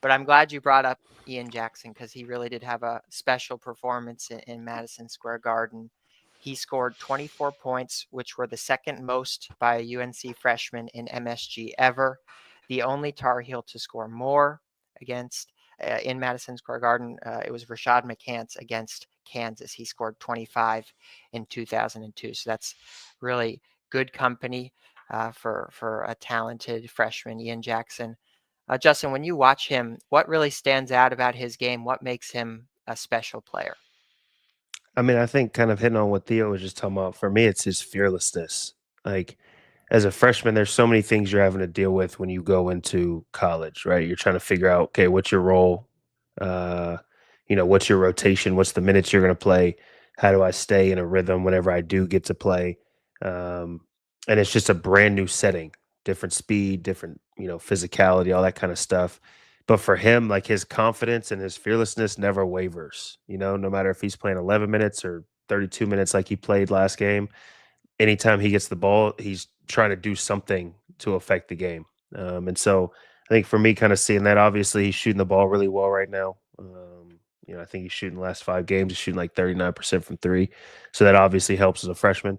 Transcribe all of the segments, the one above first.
But I'm glad you brought up Ian Jackson because he really did have a special performance in Madison Square Garden. He scored 24 points, which were the second most by a UNC freshman in MSG ever. The only Tar Heel to score more against in Madison Square Garden, it was Rashad McCants against Kansas. He scored 25 in 2002. So that's really good company for a talented freshman, Ian Jackson. Justin, when you watch him, what really stands out about his game? What makes him a special player? I mean, I think kind of hitting on what Theo was just talking about, for me, it's his fearlessness. Like, as a freshman, there's so many things you're having to deal with when you go into college, right? You're trying to figure out, okay, what's your role? Uh, what's your rotation? What's the minutes you're going to play? How do I stay in a rhythm whenever I do get to play? Um, and it's just a brand new setting, different speed, different, physicality, all that kind of stuff. But for him, like his confidence and his fearlessness never wavers, no matter if he's playing 11 minutes or 32 minutes like he played last game. Anytime he gets the ball, he's trying to do something to affect the game. And so I think for me, kind of seeing that, obviously he's shooting the ball really well right now. I think he's shooting the last 5 games, he's shooting like 39% from three. So that obviously helps as a freshman.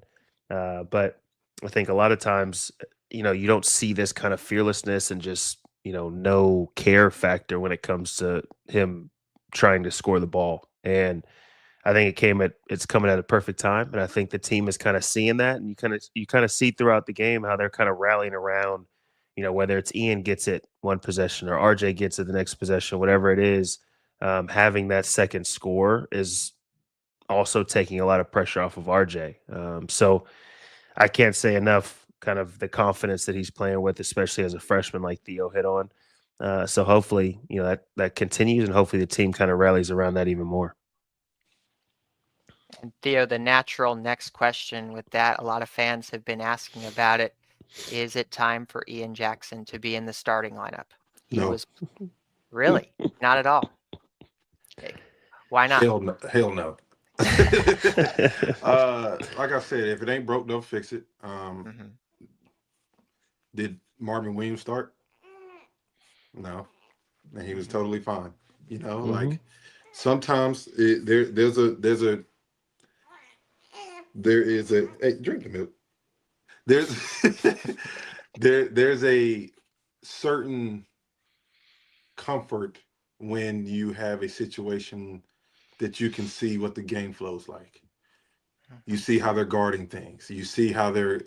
But I think a lot of times, you don't see this kind of fearlessness and just, no care factor when it comes to him trying to score the ball. And I think it's coming at a perfect time, and I think the team is kind of seeing that, and you kind of see throughout the game how they're kind of rallying around, whether it's Ian gets it one possession or RJ gets it the next possession, whatever it is, having that second score is also taking a lot of pressure off of RJ. So I can't say enough, kind of the confidence that he's playing with, especially as a freshman, like Theo hit on. So hopefully, that continues, and hopefully the team kind of rallies around that even more. And Theo, the natural next question with that, a lot of fans have been asking about it. Is it time for Ian Jackson to be in the starting lineup? He No. was really not at all. Why not? Hell no. Hell no. Like I said, if it ain't broke, don't fix it. Did Marvin Williams start? No, and he was totally fine. Like sometimes there is a hey, drink the milk. There's there's a certain comfort when you have a situation that you can see what the game flows like. You see how they're guarding things. You see how they're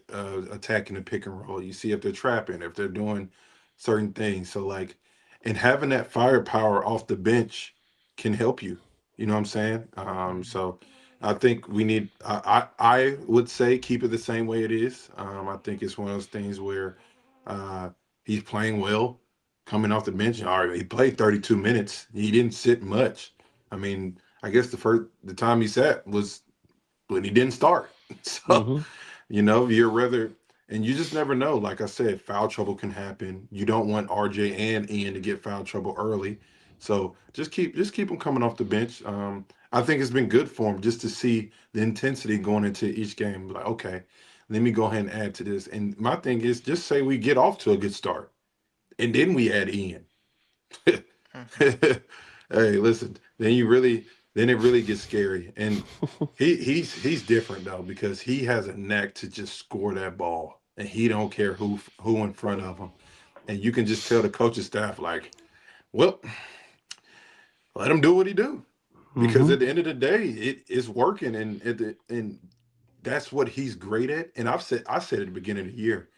attacking the pick and roll. You see if they're trapping, if they're doing certain things. So like, and having that firepower off the bench can help you. You know what I'm saying? So I think we need. I would say keep it the same way it is. I think it's one of those things where he's playing well, coming off the bench. All right, he played 32 minutes. He didn't sit much. I mean, I guess the time he sat was when he didn't start. So, you're rather, and you just never know. Like I said, foul trouble can happen. You don't want RJ and Ian to get foul trouble early. So just keep them coming off the bench. I think it's been good for him just to see the intensity going into each game. Like, okay, let me go ahead and add to this. And my thing is just say we get off to a good start, and then we add Ian. Hey, listen, then it really gets scary. And he's different though, because he has a knack to just score that ball, and he don't care who in front of him. And you can just tell the coaching staff like, well, let him do what he do, because at the end of the day, it's working, and that's what he's great at. And I said at the beginning of the year,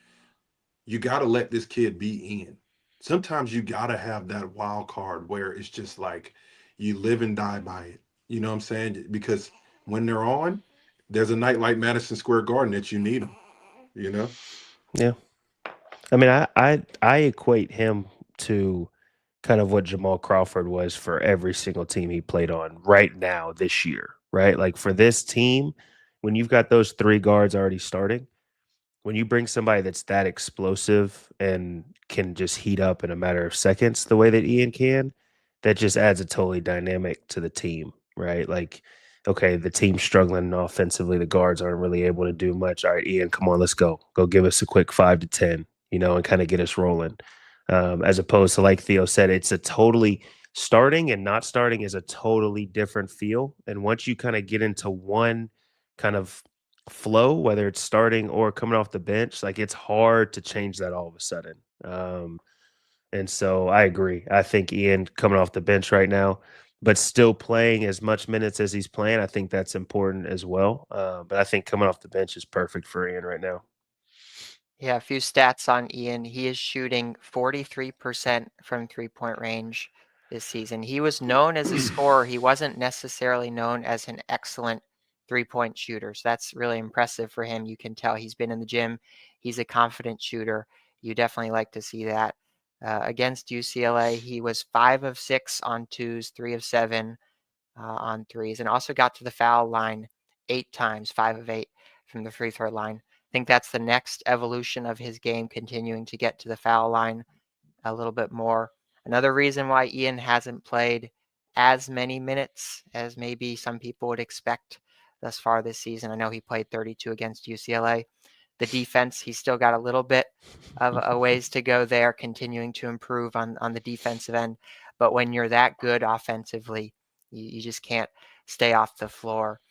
you got to let this kid be in. Sometimes you got to have that wild card where it's just like you live and die by it. You know what I'm saying? Because when they're on, there's a night like Madison Square Garden that you need them. You know? Yeah. I mean, I equate him to kind of what Jamal Crawford was for every single team he played on right now this year, right? Like for this team, when you've got those three guards already starting, when you bring somebody that's that explosive and can just heat up in a matter of seconds the way that Ian can, that just adds a totally dynamic to the team, right? Like, okay, the team's struggling offensively, the guards aren't really able to do much. All right, Ian, come on, let's go. Go give us a quick 5 to 10, and kind of get us rolling. as opposed to, like Theo said, it's a totally starting and not starting is a totally different feel. And once you kind of get into one kind of flow, whether it's starting or coming off the bench, like it's hard to change that all of a sudden. And so I agree. I think Ian coming off the bench right now, but still playing as much minutes as he's playing, I think that's important as well. But I think coming off the bench is perfect for Ian right now. Yeah, a few stats on Ian. He is shooting 43% from three-point range this season. He was known as a scorer. He wasn't necessarily known as an excellent three-point shooter. So that's really impressive for him. You can tell he's been in the gym. He's a confident shooter. You definitely like to see that. Against UCLA, he was 5 of 6 on twos, 3 of 7 on threes, and also got to the foul line 8 times, 5 of 8 from the free throw line. I think that's the next evolution of his game, continuing to get to the foul line a little bit more. Another reason why Ian hasn't played as many minutes as maybe some people would expect thus far this season. I know he played 32 against UCLA. The defense, he's still got a little bit of a ways to go there, continuing to improve on the defensive end. But when you're that good offensively, you just can't stay off the floor.